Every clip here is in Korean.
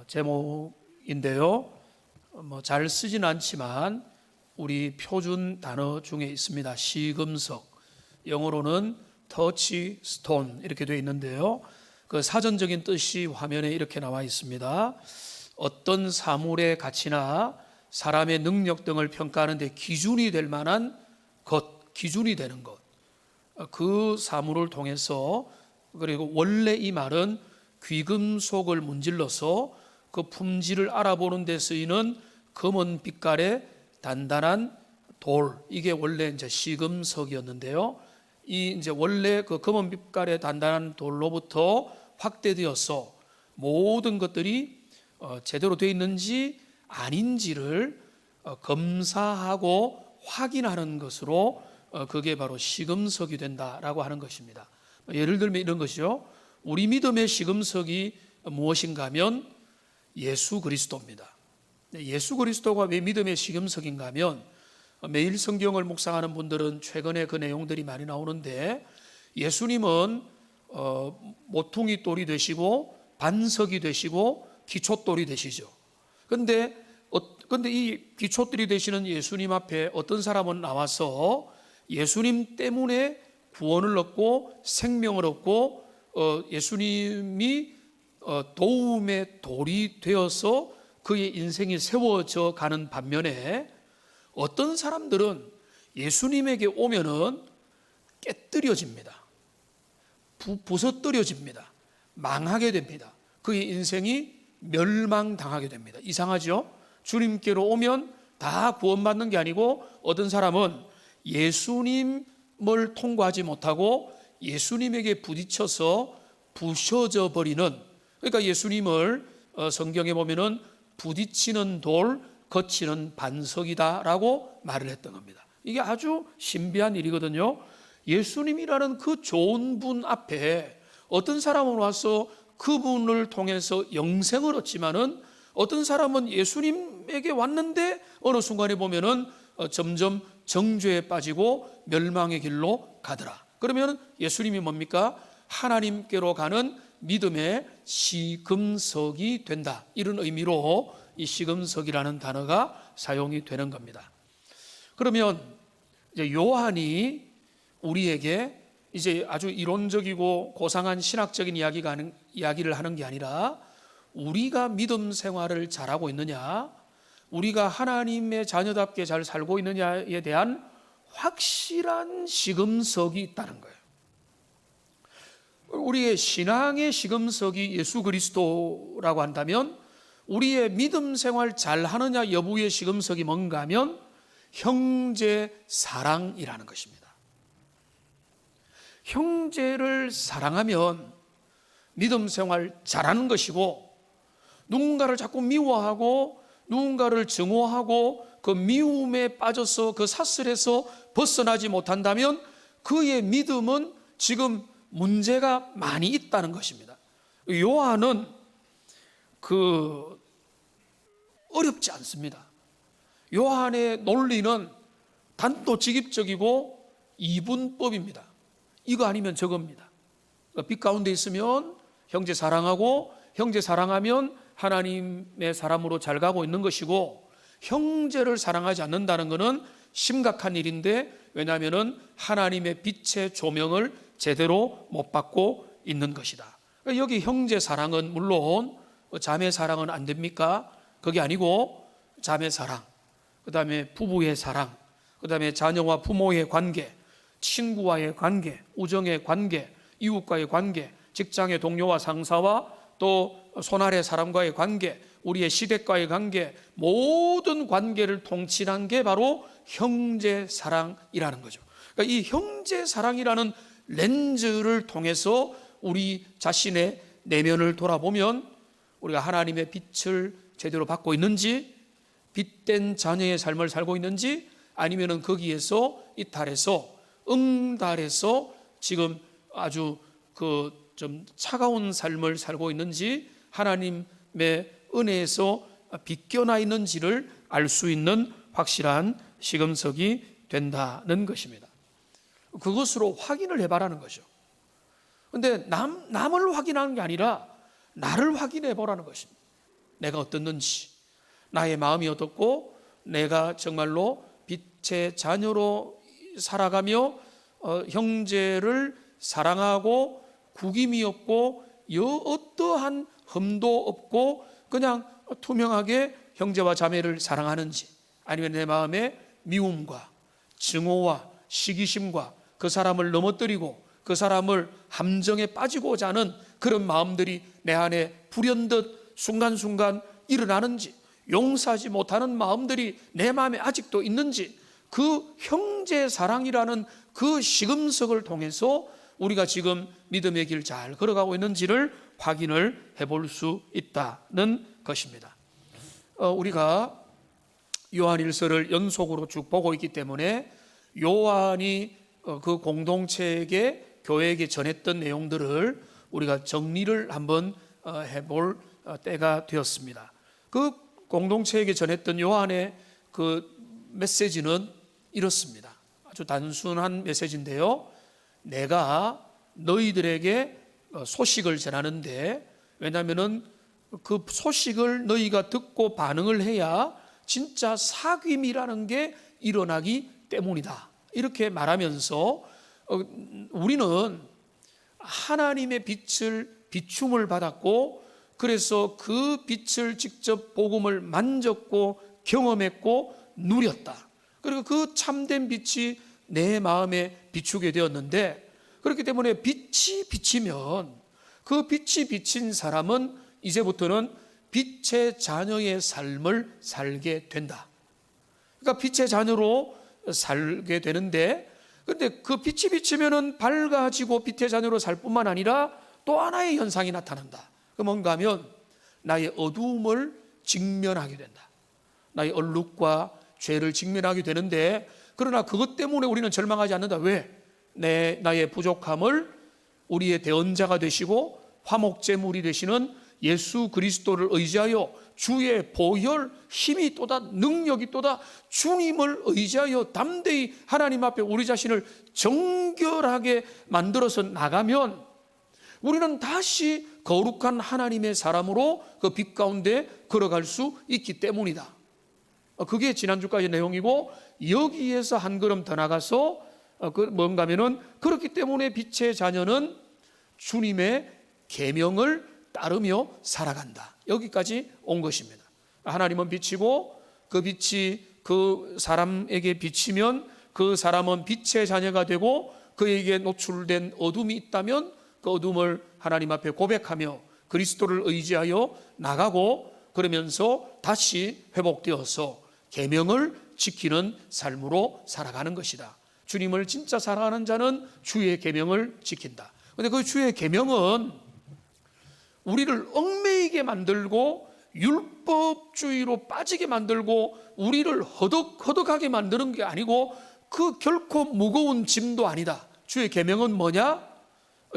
제목인데요. 잘 쓰진 않지만 우리 표준 단어 중에 있습니다. 시금석, 영어로는 터치 스톤 이렇게 되어 있는데요. 그 사전적인 뜻이 화면에 이렇게 나와 있습니다. 어떤 사물의 가치나 사람의 능력 등을 평가하는 데 기준이 될 만한 것, 기준이 되는 것, 그 사물을 통해서, 그리고 원래 이 말은 귀금속을 문질러서 그 품질을 알아보는 데 쓰이는 검은 빛깔의 단단한 돌, 이게 원래 이제 시금석이었는데요. 이 이제 원래 그 검은 빛깔의 단단한 돌로부터 확대되어서 모든 것들이 제대로 되어 있는지 아닌지를 검사하고 확인하는 것으로 그게 바로 시금석이 된다라고 하는 것입니다. 예를 들면 이런 것이요. 우리 믿음의 시금석이 무엇인가 하면 예수 그리스도입니다. 예수 그리스도가 왜 믿음의 시금석인가 하면, 매일 성경을 묵상하는 분들은 최근에 그 내용들이 많이 나오는데, 예수님은 모퉁이 돌이 되시고 반석이 되시고 기초돌이 되시죠. 그런데 이 기초돌이 되시는 예수님 앞에 어떤 사람은 나와서 예수님 때문에 구원을 얻고 생명을 얻고 예수님이 도움의 돌이 되어서 그의 인생이 세워져 가는 반면에, 어떤 사람들은 예수님에게 오면은 깨뜨려집니다. 부서뜨려집니다. 망하게 됩니다. 그의 인생이 멸망당하게 됩니다. 이상하죠? 주님께로 오면 다 구원받는 게 아니고, 어떤 사람은 예수님을 통과하지 못하고 예수님에게 부딪혀서 부셔져 버리는, 그러니까 예수님을 성경에 보면은 부딪히는 돌, 거치는 반석이다라고 말을 했던 겁니다. 이게 아주 신비한 일이거든요. 예수님이라는 그 좋은 분 앞에 어떤 사람은 와서 그분을 통해서 영생을 얻지만은, 어떤 사람은 예수님에게 왔는데 어느 순간에 보면은 점점 정죄에 빠지고 멸망의 길로 가더라. 그러면 예수님이 뭡니까? 하나님께로 가는 믿음의 시금석이 된다, 이런 의미로 이 시금석이라는 단어가 사용이 되는 겁니다. 그러면 이제 요한이 우리에게 이제 아주 이론적이고 고상한 신학적인 이야기를 하는 게 아니라, 우리가 믿음 생활을 잘하고 있느냐, 우리가 하나님의 자녀답게 잘 살고 있느냐에 대한 확실한 시금석이 있다는 거예요. 우리의 신앙의 시금석이 예수 그리스도라고 한다면, 우리의 믿음 생활 잘하느냐 여부의 시금석이 뭔가 하면 형제 사랑이라는 것입니다. 형제를 사랑하면 믿음 생활 잘하는 것이고, 누군가를 자꾸 미워하고 누군가를 증오하고 그 미움에 빠져서 그 사슬에서 벗어나지 못한다면 그의 믿음은 지금 문제가 많이 있다는 것입니다. 요한은 어렵지 않습니다. 요한의 논리는 단도직입적이고 이분법입니다. 이거 아니면 저겁니다. 빛 가운데 있으면 형제 사랑하고, 형제 사랑하면 하나님의 사람으로 잘 가고 있는 것이고, 형제를 사랑하지 않는다는 것은 심각한 일인데, 왜냐하면 하나님의 빛의 조명을 제대로 못 받고 있는 것이다. 여기 형제 사랑은 물론 자매 사랑은 안 됩니까? 그게 아니고, 자매 사랑, 그 다음에 부부의 사랑, 그 다음에 자녀와 부모의 관계, 친구와의 관계, 우정의 관계, 이웃과의 관계, 직장의 동료와 상사와 또 손아래 사람과의 관계, 우리의 시댁과의 관계, 모든 관계를 통칭한 게 바로 형제 사랑이라는 거죠. 그러니까 이 형제 사랑이라는 렌즈를 통해서 우리 자신의 내면을 돌아보면, 우리가 하나님의 빛을 제대로 받고 있는지, 빛된 자녀의 삶을 살고 있는지, 아니면은 거기에서 이탈해서 응달해서 지금 아주 좀 차가운 삶을 살고 있는지, 하나님의 은혜에서 비껴나 있는지를 알 수 있는 확실한 시금석이 된다는 것입니다. 그것으로 확인을 해봐라는 거죠. 그런데 남을 확인하는 게 아니라 나를 확인해 보라는 것입니다. 내가 어떻는지, 나의 마음이 어떻고 내가 정말로 빛의 자녀로 살아가며 형제를 사랑하고 구김이 없고 어떠한 흠도 없고 그냥 투명하게 형제와 자매를 사랑하는지, 아니면 내 마음에 미움과 증오와 시기심과 그 사람을 넘어뜨리고 그 사람을 함정에 빠지고자 하는 그런 마음들이 내 안에 불현듯 순간순간 일어나는지, 용서하지 못하는 마음들이 내 마음에 아직도 있는지, 그 형제 사랑이라는 그 시금석을 통해서 우리가 지금 믿음의 길 잘 걸어가고 있는지를 확인을 해볼 수 있다는 것입니다. 우리가 요한일서를 연속으로 쭉 보고 있기 때문에 요한이 그 공동체에게, 교회에게 전했던 내용들을 우리가 정리를 한번 해볼 때가 되었습니다. 그 공동체에게 전했던 요한의 그 메시지는 이렇습니다. 아주 단순한 메시지인데요, 내가 너희들에게 소식을 전하는데, 왜냐하면 그 소식을 너희가 듣고 반응을 해야 진짜 사귐이라는 게 일어나기 때문이다, 이렇게 말하면서 우리는 하나님의 비춤을 받았고, 그래서 그 빛을 직접 복음을 만졌고 경험했고 누렸다. 그리고 그 참된 빛이 내 마음에 비추게 되었는데, 그렇기 때문에 빛이 비치면 그 빛이 비친 사람은 이제부터는 빛의 자녀의 삶을 살게 된다. 그러니까 빛의 자녀로 살게 되는데, 그런데 그 빛이 비치면은 밝아지고 빛의 자녀로 살 뿐만 아니라 또 하나의 현상이 나타난다. 그 뭔가 하면 나의 어두움을 직면하게 된다. 나의 얼룩과 죄를 직면하게 되는데, 그러나 그것 때문에 우리는 절망하지 않는다. 왜? 나의 부족함을 우리의 대언자가 되시고 화목제물이 되시는 예수 그리스도를 의지하여 주의 보혈, 힘이 또다, 능력이 또다, 주님을 의지하여 담대히 하나님 앞에 우리 자신을 정결하게 만들어서 나가면 우리는 다시 거룩한 하나님의 사람으로 그 빛 가운데 걸어갈 수 있기 때문이다. 그게 지난주까지 내용이고, 여기에서 한 걸음 더 나가서 뭔가 하면은, 그렇기 때문에 빛의 자녀는 주님의 계명을 따르며 살아간다. 여기까지 온 것입니다. 하나님은 빛이고 그 빛이 그 사람에게 비치면 그 사람은 빛의 자녀가 되고, 그에게 노출된 어둠이 있다면 그 어둠을 하나님 앞에 고백하며 그리스도를 의지하여 나가고, 그러면서 다시 회복되어서 계명을 지키는 삶으로 살아가는 것이다. 주님을 진짜 사랑하는 자는 주의 계명을 지킨다. 그런데 그 주의 계명은 우리를 얽매이게 만들고 율법주의로 빠지게 만들고 우리를 허덕허덕하게 만드는 게 아니고, 그 결코 무거운 짐도 아니다. 주의 계명은 뭐냐?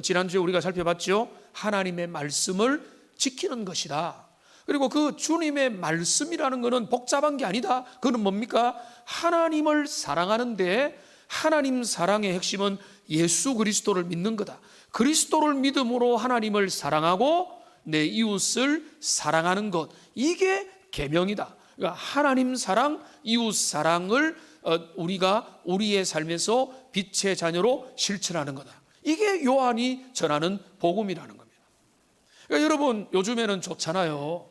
지난주에 우리가 살펴봤죠. 하나님의 말씀을 지키는 것이다. 그리고 그 주님의 말씀이라는 것은 복잡한 게 아니다. 그건 뭡니까? 하나님을 사랑하는데, 하나님 사랑의 핵심은 예수 그리스도를 믿는 거다. 그리스도를 믿음으로 하나님을 사랑하고 내 이웃을 사랑하는 것, 이게 계명이다. 그러니까 하나님 사랑, 이웃 사랑을 우리가 우리의 삶에서 빛의 자녀로 실천하는 거다. 이게 요한이 전하는 복음이라는 겁니다. 그러니까 여러분, 요즘에는 좋잖아요.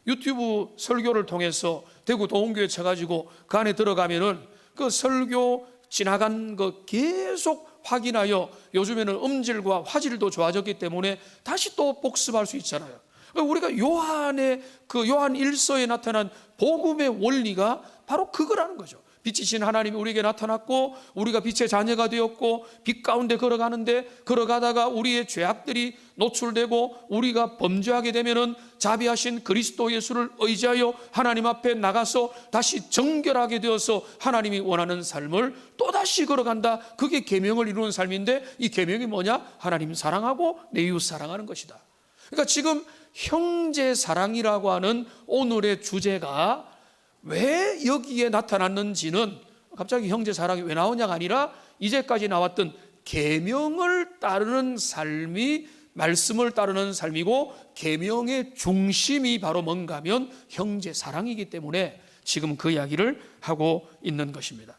유튜브 설교를 통해서 대구 도원교회 쳐가지고 그 안에 들어가면은 그 설교 지나간 거 계속 확인하여, 요즘에는 음질과 화질도 좋아졌기 때문에 다시 또 복습할 수 있잖아요. 우리가 요한의 그 요한 1서에 나타난 복음의 원리가 바로 그거라는 거죠. 빛이신 하나님이 우리에게 나타났고, 우리가 빛의 자녀가 되었고, 빛 가운데 걸어가는데, 걸어가다가 우리의 죄악들이 노출되고 우리가 범죄하게 되면은 자비하신 그리스도 예수를 의지하여 하나님 앞에 나가서 다시 정결하게 되어서 하나님이 원하는 삶을 또다시 걸어간다. 그게 계명을 이루는 삶인데, 이 계명이 뭐냐? 하나님 사랑하고 내 이웃 사랑하는 것이다. 그러니까 지금 형제 사랑이라고 하는 오늘의 주제가 왜 여기에 나타났는지는, 갑자기 형제 사랑이 왜 나오냐가 아니라 이제까지 나왔던 계명을 따르는 삶이 말씀을 따르는 삶이고 계명의 중심이 바로 뭔가 하면 형제 사랑이기 때문에 지금 그 이야기를 하고 있는 것입니다.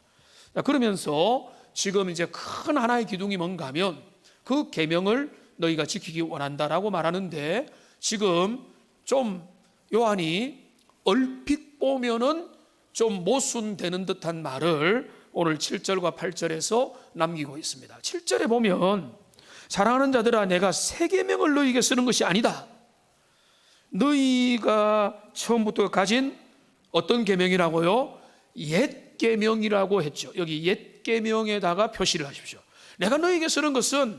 그러면서 지금 이제 큰 하나의 기둥이 뭔가 하면 그 계명을 너희가 지키기 원한다라고 말하는데, 지금 좀 요한이 얼핏 보면은 좀 모순되는 듯한 말을 오늘 7절과 8절에서 남기고 있습니다. 7절에 보면 사랑하는 자들아, 내가 새 계명을 너희에게 쓰는 것이 아니다. 너희가 처음부터 가진 어떤 계명이라고요? 옛 계명이라고 했죠. 여기 옛 계명에다가 표시를 하십시오. 내가 너희에게 쓰는 것은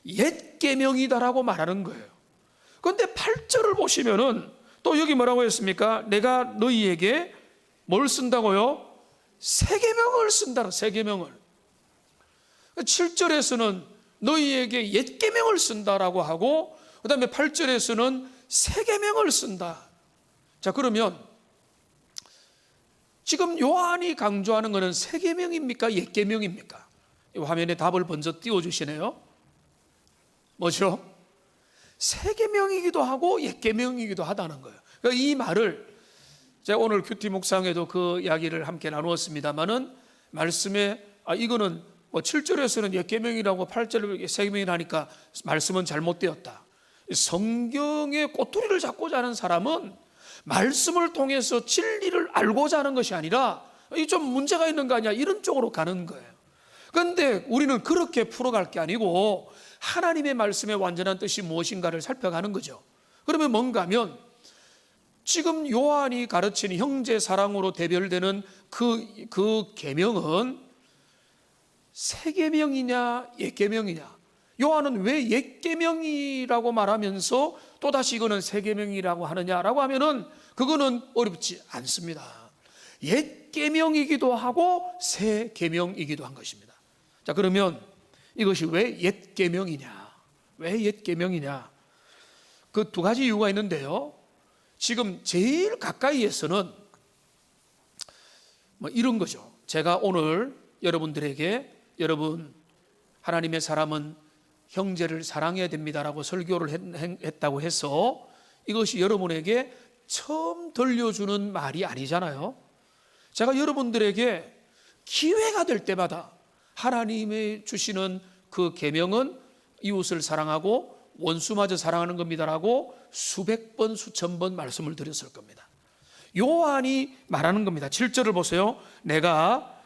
옛 계명이다라고 말하는 거예요. 그런데 8절을 보시면은 또 여기 뭐라고 했습니까? 내가 너희에게 뭘 쓴다고요? 새 계명을 쓴다. 새 계명을. 7절에서는 너희에게 옛 계명을 쓴다라고 하고, 그 다음에 8절에서는 새 계명을 쓴다. 자, 그러면 지금 요한이 강조하는 것은 새 계명입니까? 옛 계명입니까? 화면에 답을 먼저 띄워주시네요. 뭐죠? 새 계명이기도 하고 옛 계명이기도 하다는 거예요. 그러니까 이 말을 제가 오늘 큐티 묵상에도 그 이야기를 함께 나누었습니다만은, 말씀에 이거는 뭐 7절에서는 옛 계명이라고 8절에 새 계명이라니까 말씀은 잘못되었다. 성경의 꼬투리를 잡고자 하는 사람은 말씀을 통해서 진리를 알고자 하는 것이 아니라 이 좀 문제가 있는 거 아니야, 이런 쪽으로 가는 거예요. 그런데 우리는 그렇게 풀어갈 게 아니고 하나님의 말씀의 완전한 뜻이 무엇인가를 살펴가는 거죠. 그러면 뭔가 하면 지금 요한이 가르치는 형제 사랑으로 대별되는 그 계명은 새 계명이냐 옛 계명이냐, 요한은 왜 옛 계명이라고 말하면서 또다시 이거는 새 계명이라고 하느냐라고 하면은 그거는 어렵지 않습니다. 옛 계명이기도 하고 새 계명이기도 한 것입니다. 자, 그러면 이것이 왜 옛 계명이냐, 왜 옛 계명이냐, 그 두 가지 이유가 있는데요. 지금 제일 가까이에서는 뭐 이런 거죠. 제가 오늘 여러분들에게, 여러분 하나님의 사람은 형제를 사랑해야 됩니다라고 설교를 했다고 해서 이것이 여러분에게 처음 들려주는 말이 아니잖아요. 제가 여러분들에게 기회가 될 때마다 하나님의 주시는 그 계명은 이웃을 사랑하고 원수마저 사랑하는 겁니다라고 수백 번 수천 번 말씀을 드렸을 겁니다. 요한이 말하는 겁니다. 7절을 보세요. 내가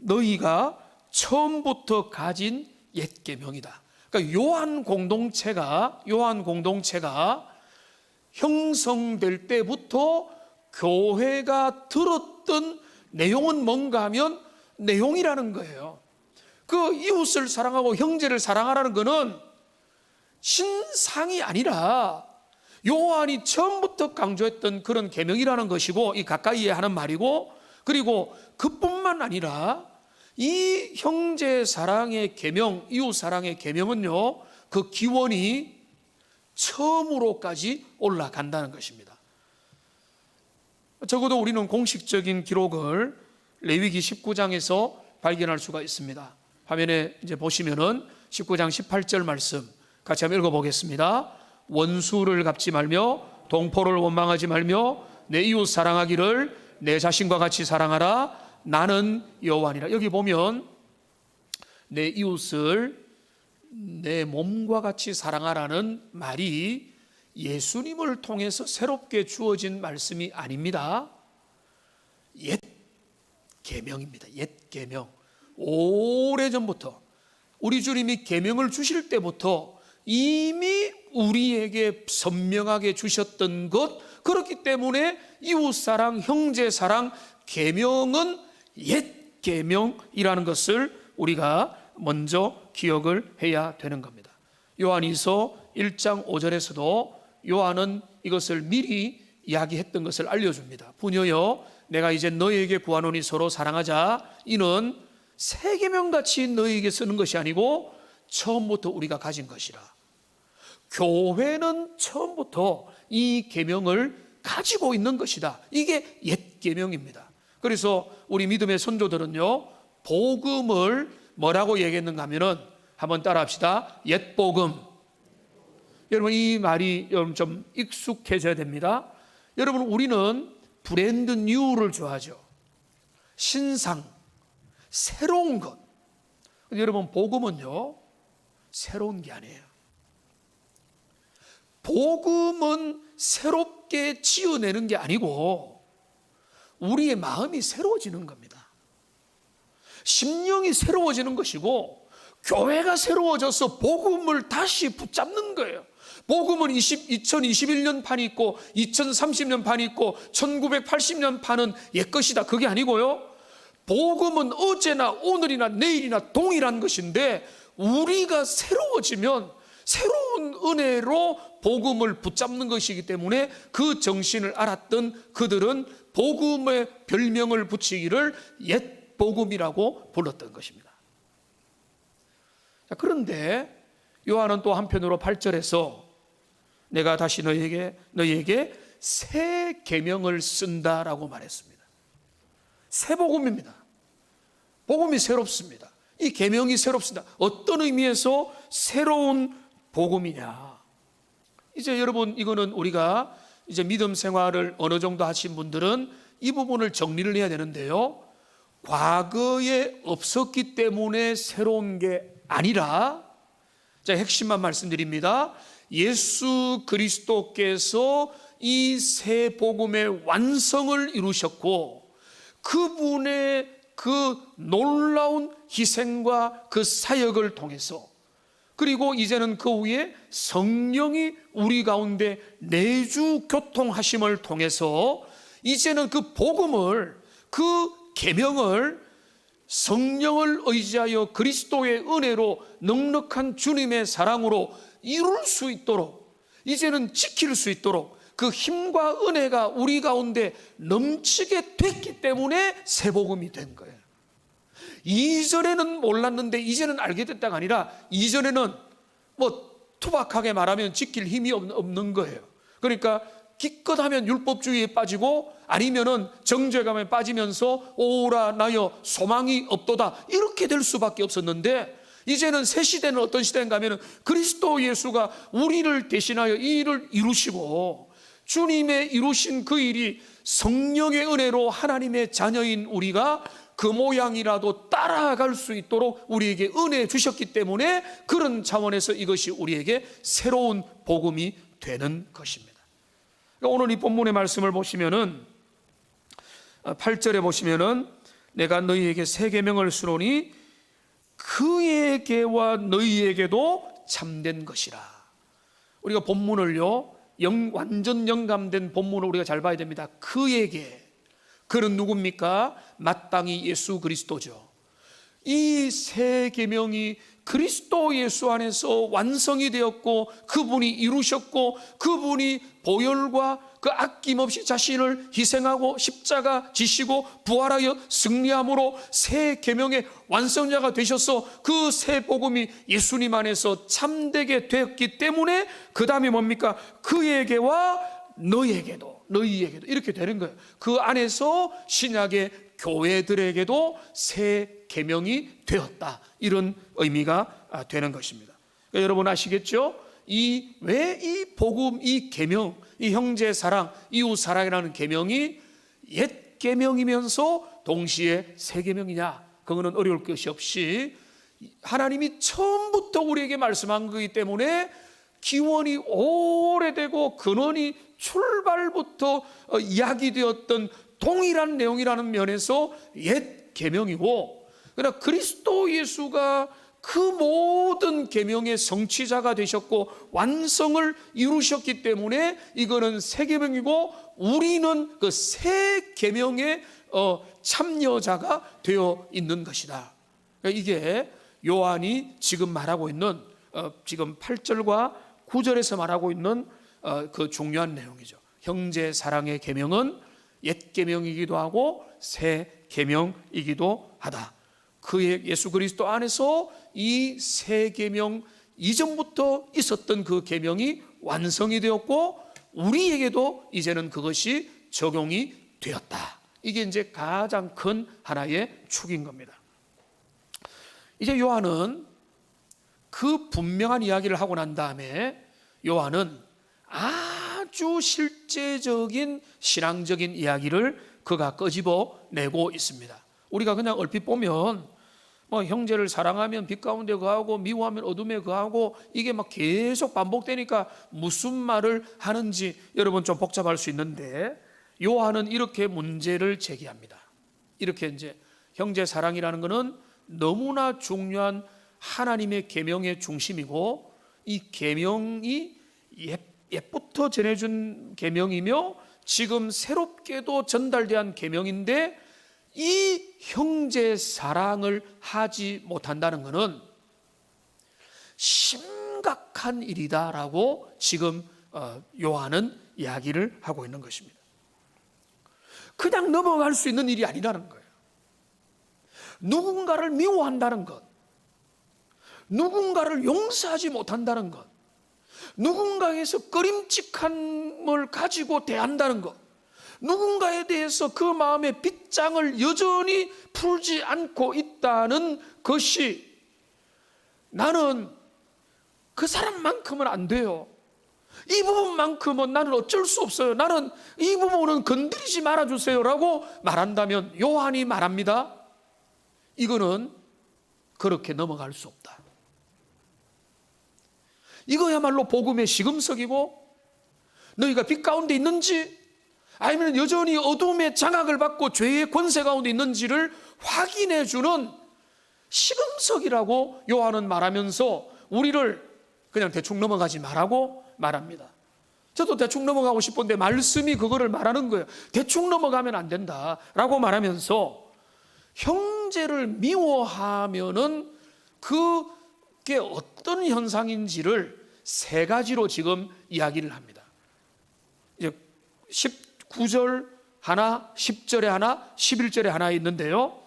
너희가 처음부터 가진 옛 계명이다. 그러니까 요한 공동체가 형성될 때부터 교회가 들었던 내용은 뭔가 하면 내용이라는 거예요. 그 이웃을 사랑하고 형제를 사랑하라는 것은 신상이 아니라 요한이 처음부터 강조했던 그런 계명이라는 것이고, 이 가까이에 하는 말이고, 그리고 그뿐만 아니라 이 형제 사랑의 계명, 이웃 사랑의 계명은요, 그 기원이 처음으로까지 올라간다는 것입니다. 적어도 우리는 공식적인 기록을 레위기 19장에서 발견할 수가 있습니다. 화면에 이제 보시면은 19장 18절 말씀 같이 한번 읽어보겠습니다. 원수를 갚지 말며 동포를 원망하지 말며 내 이웃 사랑하기를 내 자신과 같이 사랑하라. 나는 여호와니라. 여기 보면 내 이웃을 내 몸과 같이 사랑하라는 말이 예수님을 통해서 새롭게 주어진 말씀이 아닙니다. 옛 계명입니다. 옛 계명. 오래전부터 우리 주님이 계명을 주실 때부터 이미 우리에게 선명하게 주셨던 것, 그렇기 때문에 이웃사랑, 형제사랑, 계명은 옛 계명이라는 것을 우리가 먼저 기억을 해야 되는 겁니다. 요한이서 1장 5절에서도 요한은 이것을 미리 이야기했던 것을 알려줍니다. 부녀여, 내가 이제 너희에게 구하노니 서로 사랑하자. 이는 새 계명같이 너희에게 쓰는 것이 아니고 처음부터 우리가 가진 것이라. 교회는 처음부터 이 계명을 가지고 있는 것이다. 이게 옛 계명입니다. 그래서 우리 믿음의 선조들은요, 복음을 뭐라고 얘기했는가 하면은 한번 따라합시다. 옛 복음, 여러분, 이 말이 여러분 좀 익숙해져야 됩니다. 여러분, 우리는 브랜드 뉴를 좋아하죠. 신상, 새로운 것. 근데 여러분, 복음은요, 새로운 게 아니에요. 복음은 새롭게 지어내는 게 아니고 우리의 마음이 새로워지는 겁니다. 심령이 새로워지는 것이고 교회가 새로워져서 복음을 다시 붙잡는 거예요. 복음은 2021년 판이 있고 2030년 판이 있고 1980년 판은 옛것이다, 그게 아니고요. 복음은 어제나 오늘이나 내일이나 동일한 것인데 우리가 새로워지면 새로운 은혜로 복음을 붙잡는 것이기 때문에 그 정신을 알았던 그들은 복음의 별명을 붙이기를 옛 복음이라고 불렀던 것입니다. 그런데 요한은 또 한편으로 8절에서 내가 다시 너희에게 새 계명을 쓴다라고 말했습니다. 새 복음입니다. 복음이 새롭습니다. 이 계명이 새롭습니다. 어떤 의미에서 새로운 복음이냐? 이제 여러분, 이거는 우리가 이제 믿음 생활을 어느 정도 하신 분들은 이 부분을 정리를 해야 되는데요. 과거에 없었기 때문에 새로운 게 아니라, 자, 핵심만 말씀드립니다. 예수 그리스도께서 이 새 복음의 완성을 이루셨고 그분의 그 놀라운 희생과 그 사역을 통해서, 그리고 이제는 그 후에 성령이 우리 가운데 내주 교통하심을 통해서 이제는 그 복음을, 그 계명을 성령을 의지하여 그리스도의 은혜로 넉넉한 주님의 사랑으로 이룰 수 있도록, 이제는 지킬 수 있도록 그 힘과 은혜가 우리 가운데 넘치게 됐기 때문에 새 복음이 된 거예요. 이전에는 몰랐는데 이제는 알게 됐다가 아니라, 이전에는 뭐 투박하게 말하면 지킬 힘이 없는 거예요. 그러니까 기껏 하면 율법주의에 빠지고 아니면은 정죄감에 빠지면서 오라 나여 소망이 없도다, 이렇게 될 수밖에 없었는데, 이제는 새 시대는 어떤 시대인가 하면 그리스도 예수가 우리를 대신하여 이 일을 이루시고, 주님의 이루신 그 일이 성령의 은혜로 하나님의 자녀인 우리가 그 모양이라도 따라갈 수 있도록 우리에게 은혜 주셨기 때문에, 그런 차원에서 이것이 우리에게 새로운 복음이 되는 것입니다. 오늘 이 본문의 말씀을 보시면은 8절에 보시면은 내가 너희에게 새 계명을 쓰노니 그에게와 너희에게도 참된 것이라. 우리가 본문을요, 완전 영감된 본문을 우리가 잘 봐야 됩니다. 그에게, 그는 누굽니까? 마땅히 예수 그리스도죠. 이 새 계명이 그리스도 예수 안에서 완성이 되었고 그분이 이루셨고 그분이 보혈과 그 아낌없이 자신을 희생하고 십자가 지시고 부활하여 승리함으로 새 계명의 완성자가 되셔서 그 새 복음이 예수님 안에서 참되게 되었기 때문에 그 다음에 뭡니까? 그에게와 너희에게도 이렇게 되는 거예요. 그 안에서 신약의 교회들에게도 새 계명이 되었다, 이런 의미가 되는 것입니다. 그러니까 여러분 아시겠죠? 왜 이 복음, 이 계명, 이 형제 사랑, 이웃 사랑이라는 계명이 옛 계명이면서 동시에 새 계명이냐? 그거는 어려울 것이 없이 하나님이 처음부터 우리에게 말씀한 거기 때문에 기원이 오래되고 근원이 출발부터 이야기되었던 동일한 내용이라는 면에서 옛 계명이고, 그러나 그리스도 예수가 그 모든 계명의 성취자가 되셨고 완성을 이루셨기 때문에 이거는 새 계명이고, 우리는 그 새 계명의 참여자가 되어 있는 것이다. 그러니까 이게 요한이 지금 말하고 있는 지금 8절과 9절에서 말하고 있는 그 중요한 내용이죠. 형제 사랑의 계명은 옛 계명이기도 하고 새 계명이기도 하다. 그의 예수 그리스도 안에서 이 새 계명, 이전부터 있었던 그 계명이 완성이 되었고 우리에게도 이제는 그것이 적용이 되었다. 이게 이제 가장 큰 하나의 축인 겁니다. 이제 요한은 그 분명한 이야기를 하고 난 다음에 요한은 아주 실제적인 신앙적인 이야기를 그가 끄집어내고 있습니다. 우리가 그냥 얼핏 보면 형제를 사랑하면 빛 가운데 거하고 미워하면 어둠에 거하고 이게 막 계속 반복되니까 무슨 말을 하는지 여러분 좀 복잡할 수 있는데, 요한은 이렇게 문제를 제기합니다. 이렇게 이제 형제 사랑이라는 것은 너무나 중요한 하나님의 계명의 중심이고, 이 계명이 옛부터 전해준 계명이며 지금 새롭게도 전달된 계명인데, 이 형제 사랑을 하지 못한다는 것은 심각한 일이다라고 지금 요한은 이야기를 하고 있는 것입니다. 그냥 넘어갈 수 있는 일이 아니라는 거예요. 누군가를 미워한다는 것, 누군가를 용서하지 못한다는 것, 누군가에서 꺼림칙함을 가지고 대한다는 것, 누군가에 대해서 그 마음의 빗장을 여전히 풀지 않고 있다는 것이, 나는 그 사람만큼은 안 돼요, 이 부분만큼은 나는 어쩔 수 없어요, 나는 이 부분은 건드리지 말아주세요 라고 말한다면, 요한이 말합니다, 이거는 그렇게 넘어갈 수 없다. 이거야말로 복음의 시금석이고, 너희가 빛 가운데 있는지 아니면 여전히 어둠의 장악을 받고 죄의 권세 가운데 있는지를 확인해 주는 시금석이라고 요한은 말하면서 우리를 그냥 대충 넘어가지 말라고 말합니다. 저도 대충 넘어가고 싶은데 말씀이 그거를 말하는 거예요. 대충 넘어가면 안 된다라고 말하면서, 형제를 미워하면은 그게 어떤 현상인지를 세 가지로 지금 이야기를 합니다. 이제 19절 하나, 10절에 하나, 11절에 하나 있는데요,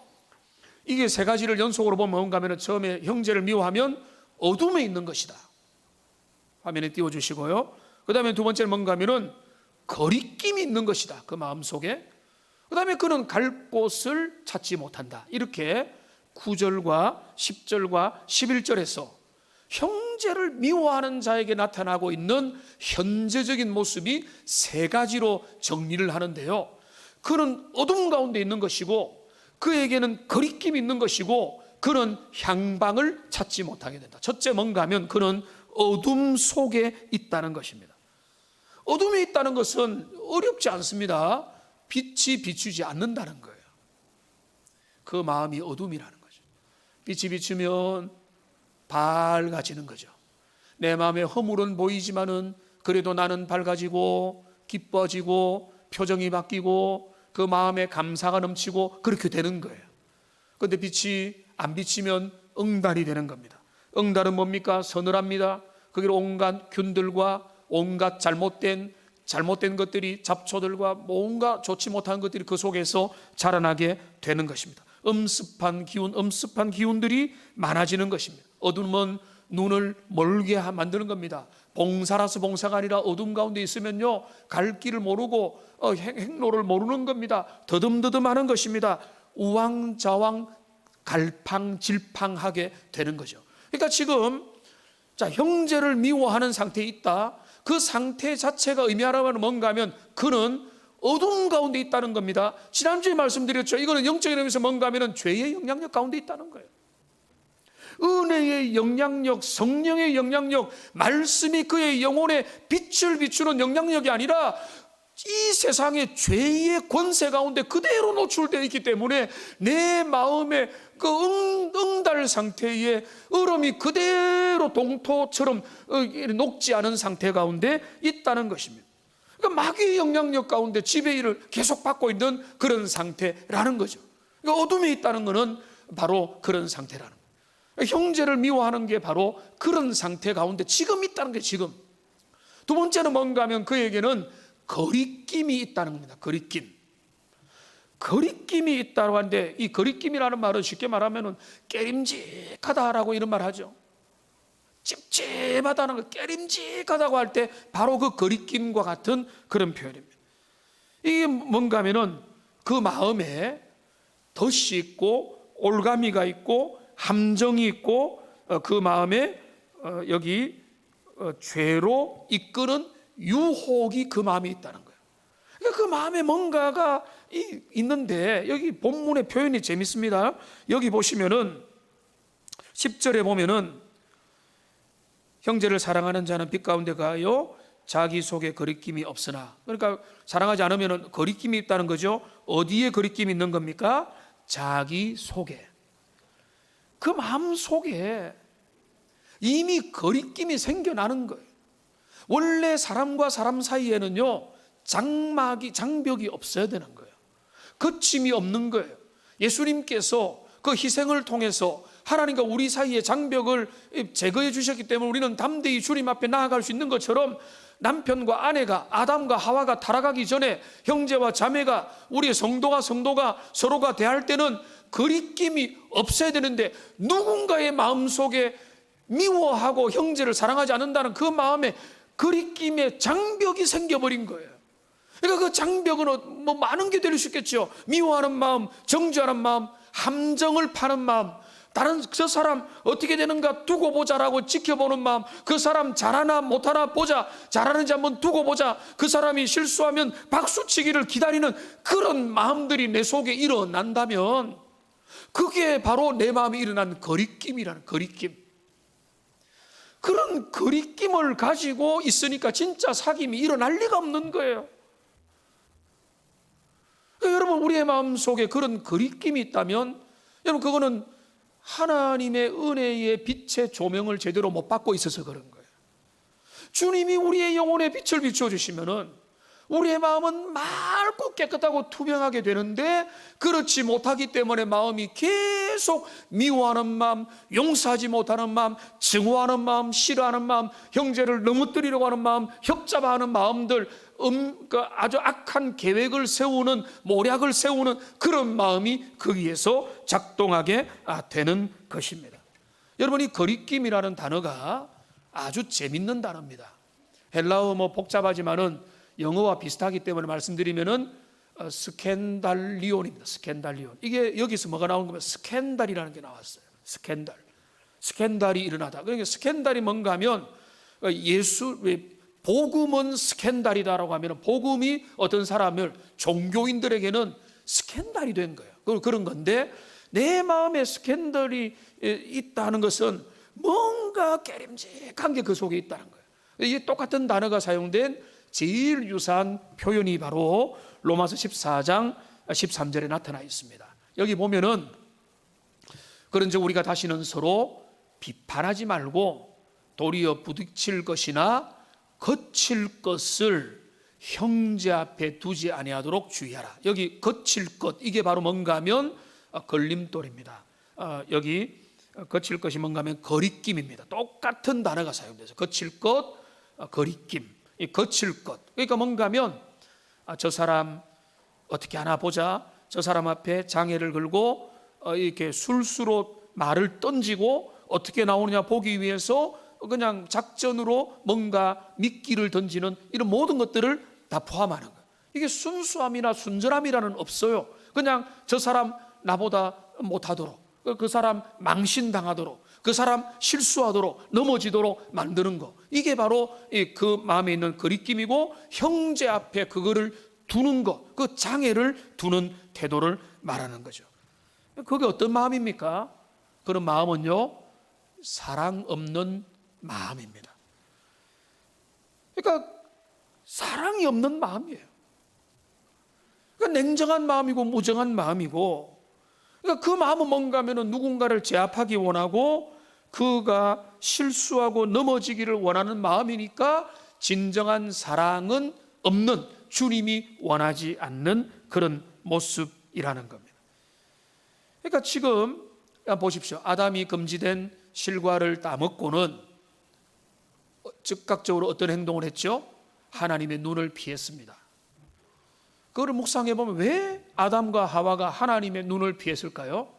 이게 세 가지를 연속으로 보면 뭔가 하면, 처음에 형제를 미워하면 어둠에 있는 것이다. 화면에 띄워주시고요. 그 다음에 두 번째는 뭔가 하면은 거리낌이 있는 것이다, 그 마음속에. 그 다음에 그는 갈 곳을 찾지 못한다. 이렇게 9절과 10절과 11절에서 형제를 미워하는 자에게 나타나고 있는 현재적인 모습이 세 가지로 정리를 하는데요, 그는 어둠 가운데 있는 것이고, 그에게는 거리낌이 있는 것이고, 그는 향방을 찾지 못하게 된다. 첫째 뭔가 하면 그는 어둠 속에 있다는 것입니다. 어둠에 있다는 것은 어렵지 않습니다. 빛이 비추지 않는다는 거예요. 그 마음이 어둠이라는 거죠. 빛이 비추면 밝아지는 거죠. 내 마음에 허물은 보이지만은 그래도 나는 밝아지고 기뻐지고 표정이 바뀌고 그 마음에 감사가 넘치고 그렇게 되는 거예요. 그런데 빛이 안 비치면 응달이 되는 겁니다. 응달은 뭡니까? 서늘합니다. 그게 온갖 균들과 온갖 잘못된 것들이, 잡초들과 뭔가 좋지 못한 것들이 그 속에서 자라나게 되는 것입니다. 엄습한 기운들이 많아지는 것입니다. 어둠은 눈을 멀게 만드는 겁니다. 봉사라서 봉사가 아니라 어둠 가운데 있으면요, 갈 길을 모르고 행로를 모르는 겁니다. 더듬더듬하는 것입니다. 우왕좌왕 갈팡질팡하게 되는 거죠. 그러니까 지금 형제를 미워하는 상태에 있다. 그 상태 자체가 의미하라면 뭔가 하면 그는 어둠 가운데 있다는 겁니다. 지난주에 말씀드렸죠. 이거는 영적인 의미에서 뭔가 하면 죄의 영향력 가운데 있다는 거예요. 은혜의 영향력, 성령의 영향력, 말씀이 그의 영혼에 빛을 비추는 영향력이 아니라 이 세상의 죄의 권세 가운데 그대로 노출되어 있기 때문에 내 마음의 그 응달 상태에 얼음이 그대로 동토처럼 녹지 않은 상태 가운데 있다는 것입니다. 그러니까 마귀의 영향력 가운데 지배를 계속 받고 있는 그런 상태라는 거죠. 그러니까 어둠에 있다는 것은 바로 그런 상태라는 거예요. 형제를 미워하는 게 바로 그런 상태 가운데 지금 있다는 게 지금. 두 번째는 뭔가 하면 그에게는 거리낌이 있다는 겁니다. 거리낌이 있다고 하는데, 이 거리낌이라는 말은 쉽게 말하면 깨림직하다라고 이런 말 하죠. 찝찝하다는 거, 깨림직하다고 할 때 바로 그 거리낌과 같은 그런 표현입니다. 이게 뭔가 하면은 그 마음에 덫이 있고 올가미가 있고 함정이 있고 그 마음에 여기 죄로 이끄는 유혹이 그 마음에 있다는 거예요. 그러니까 그 마음에 뭔가가 있는데, 여기 본문의 표현이 재밌습니다. 여기 보시면은 10절에 보면은 형제를 사랑하는 자는 빛 가운데 가요 자기 속에 거리낌이 없으나, 그러니까 사랑하지 않으면 거리낌이 있다는 거죠. 어디에 거리낌이 있는 겁니까? 자기 속에. 그 마음 속에 이미 거리낌이 생겨나는 거예요. 원래 사람과 사람 사이에는요 장벽이 없어야 되는 거예요. 거침이 없는 거예요. 예수님께서 그 희생을 통해서 하나님과 우리 사이의 장벽을 제거해 주셨기 때문에 우리는 담대히 주님 앞에 나아갈 수 있는 것처럼, 남편과 아내가, 아담과 하와가 타락하기 전에 형제와 자매가, 우리의 성도가 서로가 대할 때는 거리낌이 없어야 되는데, 누군가의 마음속에 미워하고 형제를 사랑하지 않는다는 그 마음에 거리낌의 장벽이 생겨버린 거예요. 그러니까 그 장벽은 뭐 많은 게 될 수 있겠죠. 미워하는 마음, 정죄하는 마음, 함정을 파는 마음, 다른 저 사람 어떻게 되는가 두고 보자라고 지켜보는 마음, 그 사람 잘하나 못하나 보자, 잘하는지 한번 두고 보자, 그 사람이 실수하면 박수치기를 기다리는 그런 마음들이 내 속에 일어난다면, 그게 바로 내 마음에 일어난 거리낌이라는, 거리낌. 그런 거리낌을 가지고 있으니까 진짜 사귐이 일어날 리가 없는 거예요. 여러분, 우리의 마음 속에 그런 거리낌이 있다면, 여러분, 그거는 하나님의 은혜의 빛의 조명을 제대로 못 받고 있어서 그런 거예요. 주님이 우리의 영혼에 빛을 비춰주시면은 우리의 마음은 맑고 깨끗하고 투명하게 되는데, 그렇지 못하기 때문에 마음이 계속 미워하는 마음, 용서하지 못하는 마음, 증오하는 마음, 싫어하는 마음, 형제를 넘어뜨리려고 하는 마음, 혁잡하는 마음들, 아주 악한 계획을 세우는, 모략을 세우는 그런 마음이 거기에서 작동하게 되는 것입니다. 여러분, 이 거리낌이라는 단어가 아주 재밌는 단어입니다. 헬라어 복잡하지만은 영어와 비슷하기 때문에 말씀드리면은 스캔달리온입니다. 스캔달리온. 이게 여기서 뭐가 나오는 거면 스캔달이라는 게 나왔어요. 스캔달이 일어나다. 그러니까 스캔달이 뭔가 하면, 복음은 스캔달이다라고 하면 복음이 어떤 사람을, 종교인들에게는 스캔달이 된 거예요. 그런 건데, 내 마음에 스캔달이 있다는 것은 뭔가 깨림직한 게 그 속에 있다는 거예요. 이게 똑같은 단어가 사용된 제일 유사한 표현이 바로 로마서 14장 13절에 나타나 있습니다. 여기 보면은, 그런즉 우리가 다시는 서로 비판하지 말고 도리어 부딪힐 것이나 거칠 것을 형제 앞에 두지 아니하도록 주의하라. 여기 거칠 것, 이게 바로 뭔가 하면 걸림돌입니다. 여기 거칠 것이 뭔가 하면 거리낌입니다. 똑같은 단어가 사용돼서 거칠 것, 거리낌. 이 거칠 것, 그러니까 뭔가 하면 저 사람 어떻게 하나 보자, 저 사람 앞에 장애를 걸고 이렇게 술수로 말을 던지고 어떻게 나오느냐 보기 위해서 그냥 작전으로 뭔가 미끼를 던지는 이런 모든 것들을 다 포함하는 거예요. 이게 순수함이나 순전함이라는 없어요. 그냥 저 사람 나보다 못하도록, 그 사람 망신당하도록, 그 사람 실수하도록, 넘어지도록 만드는 거, 이게 바로 그 마음에 있는 거리낌이고, 형제 앞에 그거를 두는 것, 그 장애를 두는 태도를 말하는 거죠. 그게 어떤 마음입니까? 그런 마음은요, 사랑 없는 마음입니다. 그러니까 사랑이 없는 마음이에요. 그러니까 냉정한 마음이고 무정한 마음이고, 그러니까 그 마음은 뭔가 하면은 누군가를 제압하기 원하고 그가 실수하고 넘어지기를 원하는 마음이니까 진정한 사랑은 없는, 주님이 원하지 않는 그런 모습이라는 겁니다. 그러니까 지금 보십시오. 아담이 금지된 실과를 따먹고는 즉각적으로 어떤 행동을 했죠? 하나님의 눈을 피했습니다. 그거를 묵상해 보면 왜 아담과 하와가 하나님의 눈을 피했을까요?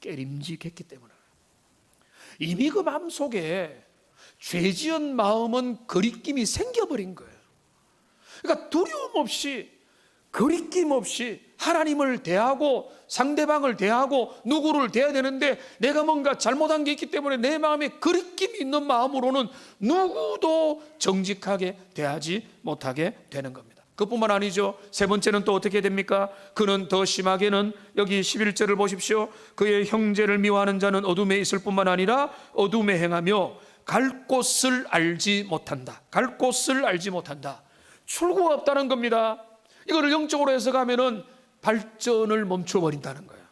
깨림직했기 때문에. 이미 그 마음속에 죄지은 마음은 거리낌이 생겨버린 거예요. 그러니까 두려움 없이, 거리낌 없이 하나님을 대하고 상대방을 대하고 누구를 대해야 되는데 내가 뭔가 잘못한 게 있기 때문에 내 마음에 거리낌이 있는 마음으로는 누구도 정직하게 대하지 못하게 되는 겁니다. 그뿐만 아니죠. 세 번째는 또 어떻게 됩니까? 그는 더 심하게는 여기 11절을 보십시오. 그의 형제를 미워하는 자는 어둠에 있을 뿐만 아니라 어둠에 행하며 갈 곳을 알지 못한다. 갈 곳을 알지 못한다. 출구가 없다는 겁니다. 이거를 영적으로 해석하면은 발전을 멈춰버린다는 거예요.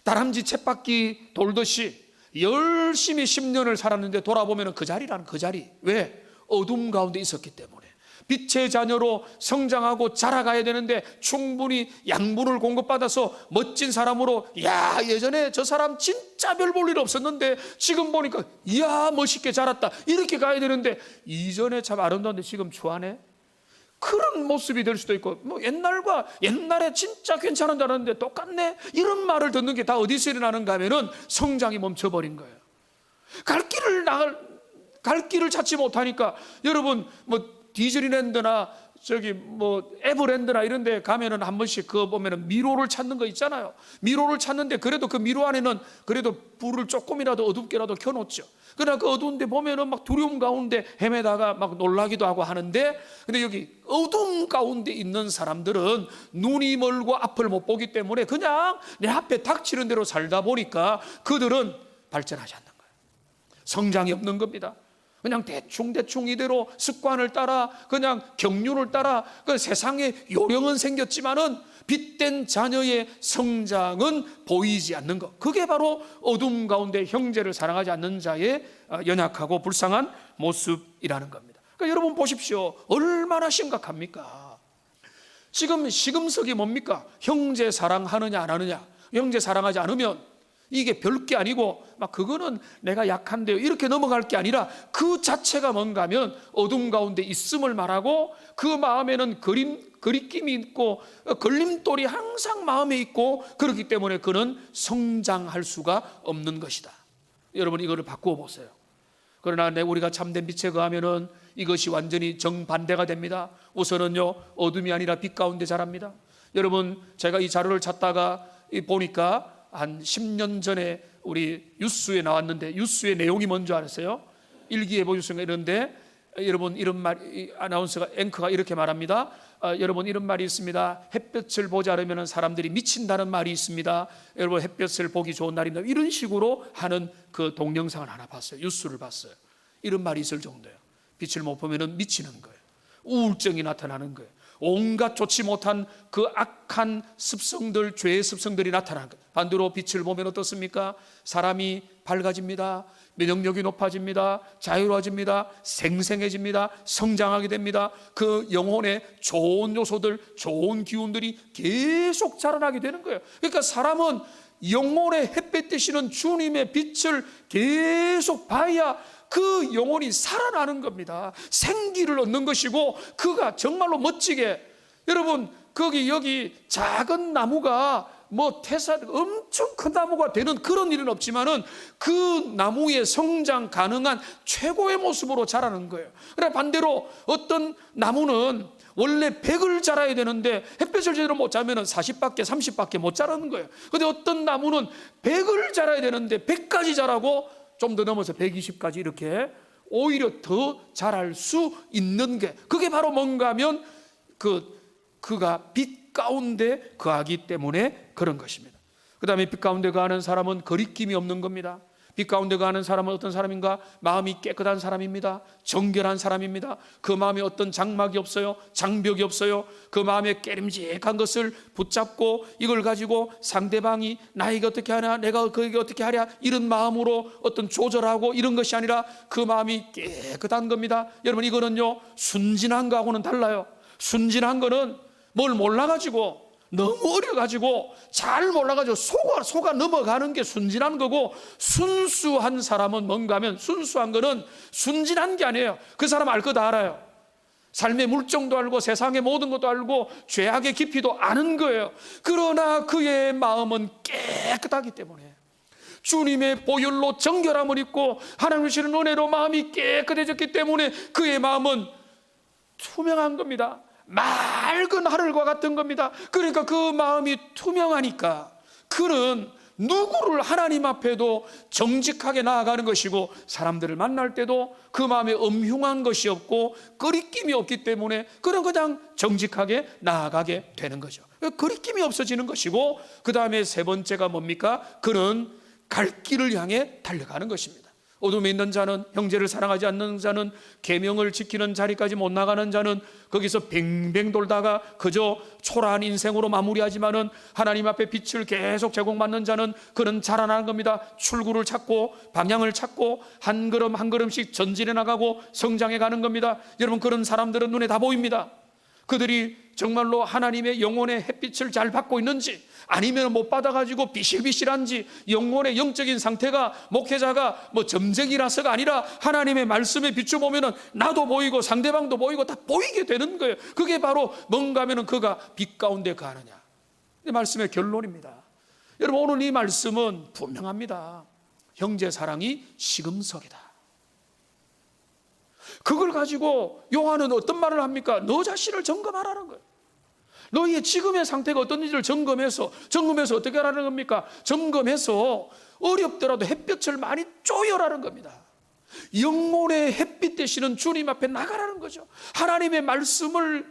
다람쥐 쳇바퀴 돌듯이 열심히 10년을 살았는데 돌아보면 그 자리라는 그 자리. 왜? 어둠 가운데 있었기 때문에. 빛의 자녀로 성장하고 자라가야 되는데 충분히 양분을 공급받아서 멋진 사람으로, 야, 예전에 저 사람 진짜 별 볼 일 없었는데 지금 보니까 이야 멋있게 자랐다, 이렇게 가야 되는데 이전에 참 아름다운데 지금 추하네, 그런 모습이 될 수도 있고, 뭐 옛날에 진짜 괜찮은 줄 알았는데 똑같네, 이런 말을 듣는 게 다 어디서 일어나는가 하면은 성장이 멈춰버린 거예요. 갈 길을 찾지 못하니까. 여러분 뭐 디즈니랜드나 저기 뭐 에버랜드나 이런 데 가면은 한 번씩 그거 보면은 미로를 찾는 거 있잖아요. 미로를 찾는데 그래도 그 미로 안에는 그래도 불을 조금이라도 어둡게라도 켜놓죠. 그러나 그 어두운 데 보면은 막 두려움 가운데 헤매다가 막 놀라기도 하고 하는데, 근데 여기 어둠 가운데 있는 사람들은 눈이 멀고 앞을 못 보기 때문에 그냥 내 앞에 닥치는 대로 살다 보니까 그들은 발전하지 않는 거예요. 성장이 없는 겁니다. 그냥 대충 이대로 습관을 따라 그냥 경륜을 따라 그 세상에 요령은 생겼지만은 빛된 자녀의 성장은 보이지 않는 것, 그게 바로 어둠 가운데 형제를 사랑하지 않는 자의 연약하고 불쌍한 모습이라는 겁니다. 그러니까 여러분 보십시오. 얼마나 심각합니까? 지금 시금석이 뭡니까? 형제 사랑하느냐 안 하느냐. 형제 사랑하지 않으면 이게 별게 아니고 막 그거는 내가 약한데요, 이렇게 넘어갈 게 아니라 그 자체가 뭔가 하면 어둠 가운데 있음을 말하고, 그 마음에는 거리낌이 있고 걸림돌이 항상 마음에 있고, 그렇기 때문에 그는 성장할 수가 없는 것이다. 여러분 이거를 바꾸어 보세요. 그러나 우리가 참된 빛에 거하면은 이것이 완전히 정반대가 됩니다. 우선은요, 어둠이 아니라 빛 가운데 자랍니다. 여러분 제가 이 자료를 찾다가 보니까 한 10년 전에 우리 뉴스에 나왔는데, 뉴스의 내용이 뭔지 아세요? 일기예보 뉴스인가 이런데, 여러분 이런 말, 아나운서가 앵커가 이렇게 말합니다. 여러분 이런 말이 있습니다. 햇볕을 보지 않으면 사람들이 미친다는 말이 있습니다. 여러분 햇볕을 보기 좋은 날입니다. 이런 식으로 하는 그 동영상을 하나 봤어요. 뉴스를 봤어요. 이런 말이 있을 정도예요. 빛을 못 보면 미치는 거예요. 우울증이 나타나는 거예요. 온갖 좋지 못한 그 악한 습성들, 죄의 습성들이 나타나는 거예요. 반대로 빛을 보면 어떻습니까? 사람이 밝아집니다. 면역력이 높아집니다. 자유로워집니다. 생생해집니다. 성장하게 됩니다. 그 영혼의 좋은 요소들, 좋은 기운들이 계속 자라나게 되는 거예요. 그러니까 사람은 영혼의 햇빛 되시는 주님의 빛을 계속 봐야 그 영혼이 살아나는 겁니다. 생기를 얻는 것이고, 그가 정말로 멋지게, 여러분 여기 작은 나무가 뭐 엄청 큰 나무가 되는 그런 일은 없지만은 그 나무의 성장 가능한 최고의 모습으로 자라는 거예요. 그래 반대로 어떤 나무는 원래 100을 자라야 되는데 햇볕을 제대로 못 자면은 40밖에 30밖에 못 자라는 거예요. 근데 어떤 나무는 100을 자라야 되는데 100까지 자라고 좀 더 넘어서 120까지 이렇게 오히려 더 자랄 수 있는 게, 그게 바로 뭔가 하면 그가 빛 가운데 거하기 때문에 그런 것입니다. 그 다음에 빛 가운데 거하는 사람은 거리낌이 없는 겁니다. 빛 가운데 거하는 사람은 어떤 사람인가? 마음이 깨끗한 사람입니다. 정결한 사람입니다. 그 마음에 어떤 장막이 없어요. 장벽이 없어요. 그 마음에 깨림직한 것을 붙잡고 이걸 가지고 상대방이 나에게 어떻게 하냐, 내가 그에게 어떻게 하랴, 이런 마음으로 어떤 조절하고 이런 것이 아니라 그 마음이 깨끗한 겁니다. 여러분 이거는요, 순진한 거하고는 달라요. 순진한 거는 뭘 몰라가지고, 너무 어려가지고 잘 몰라가지고 속아 넘어가는 게 순진한 거고, 순수한 사람은 뭔가 하면, 순수한 거는 순진한 게 아니에요. 그 사람 알 거 다 알아요. 삶의 물정도 알고 세상의 모든 것도 알고 죄악의 깊이도 아는 거예요. 그러나 그의 마음은 깨끗하기 때문에, 주님의 보혈로 정결함을 입고 하나님 주시는 은혜로 마음이 깨끗해졌기 때문에 그의 마음은 투명한 겁니다. 맑은 하늘과 같은 겁니다. 그러니까 그 마음이 투명하니까 그는 누구를 하나님 앞에도 정직하게 나아가는 것이고, 사람들을 만날 때도 그 마음에 음흉한 것이 없고 거리낌이 없기 때문에 그는 그냥 정직하게 나아가게 되는 거죠. 거리낌이 없어지는 것이고, 그 다음에 세 번째가 뭡니까? 그는 갈 길을 향해 달려가는 것입니다. 어둠에 있는 자는, 형제를 사랑하지 않는 자는, 계명을 지키는 자리까지 못 나가는 자는 거기서 뱅뱅 돌다가 그저 초라한 인생으로 마무리하지만은 하나님 앞에 빛을 계속 제공받는 자는 그는 자라나는 겁니다. 출구를 찾고 방향을 찾고 한 걸음 한 걸음씩 전진해 나가고 성장해 가는 겁니다. 여러분, 그런 사람들은 눈에 다 보입니다. 그들이 정말로 하나님의 영혼의 햇빛을 잘 받고 있는지, 아니면 못 받아가지고 비실비실한지, 영혼의 영적인 상태가, 목회자가 뭐 점쟁이라서가 아니라 하나님의 말씀에 비춰보면 나도 보이고 상대방도 보이고 다 보이게 되는 거예요. 그게 바로 뭔가 하면 그가 빛 가운데 가느냐. 이 말씀의 결론입니다. 여러분, 오늘 이 말씀은 분명합니다. 형제 사랑이 시금석이다. 그걸 가지고 요한은 어떤 말을 합니까? 너 자신을 점검하라는 거예요. 너희의 지금의 상태가 어떤지를 점검해서 어떻게 하라는 겁니까? 점검해서 어렵더라도 햇볕을 많이 쬐어라는 겁니다. 영혼의 햇빛 되시는 주님 앞에 나가라는 거죠. 하나님의 말씀의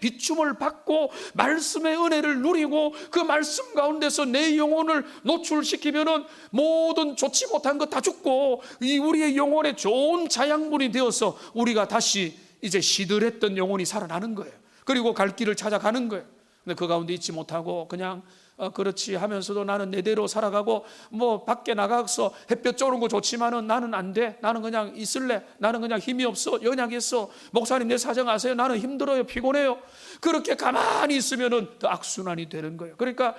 비춤을 받고 말씀의 은혜를 누리고 그 말씀 가운데서 내 영혼을 노출시키면은 모든 좋지 못한 것 다 죽고 이 우리의 영혼의 좋은 자양분이 되어서 우리가 다시 이제 시들했던 영혼이 살아나는 거예요. 그리고 갈 길을 찾아가는 거예요. 근데 그 가운데 있지 못하고 그냥 그렇지 하면서도 나는 내대로 살아가고, 뭐 밖에 나가서 햇볕 쬐는 거 좋지만은 나는 안 돼, 나는 그냥 있을래, 나는 그냥 힘이 없어, 연약했어, 목사님 내 사정 아세요, 나는 힘들어요, 피곤해요. 그렇게 가만히 있으면은 더 악순환이 되는 거예요. 그러니까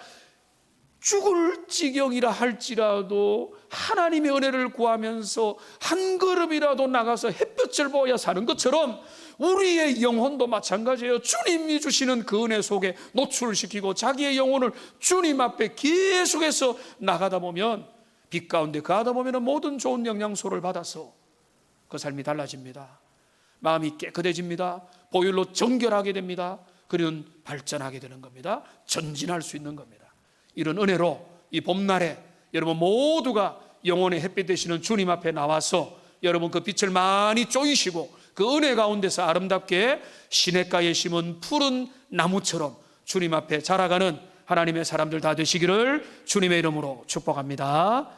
죽을 지경이라 할지라도 하나님의 은혜를 구하면서 한 걸음이라도 나가서 햇볕을 보아야 사는 것처럼 우리의 영혼도 마찬가지예요. 주님이 주시는 그 은혜 속에 노출시키고 자기의 영혼을 주님 앞에 계속해서 나가다 보면, 빛 가운데 가다 보면 모든 좋은 영양소를 받아서 그 삶이 달라집니다. 마음이 깨끗해집니다. 보혈로 정결하게 됩니다. 그리고 발전하게 되는 겁니다. 전진할 수 있는 겁니다. 이런 은혜로 이 봄날에 여러분 모두가 영혼의 햇빛 되시는 주님 앞에 나와서 여러분 그 빛을 많이 쬐이시고 그 은혜 가운데서 아름답게 시냇가에 심은 푸른 나무처럼 주님 앞에 자라가는 하나님의 사람들 다 되시기를 주님의 이름으로 축복합니다.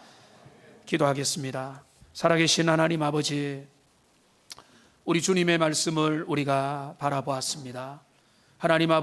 기도하겠습니다. 살아계신 하나님 아버지, 우리 주님의 말씀을 우리가 바라보았습니다. 하나님 아버지,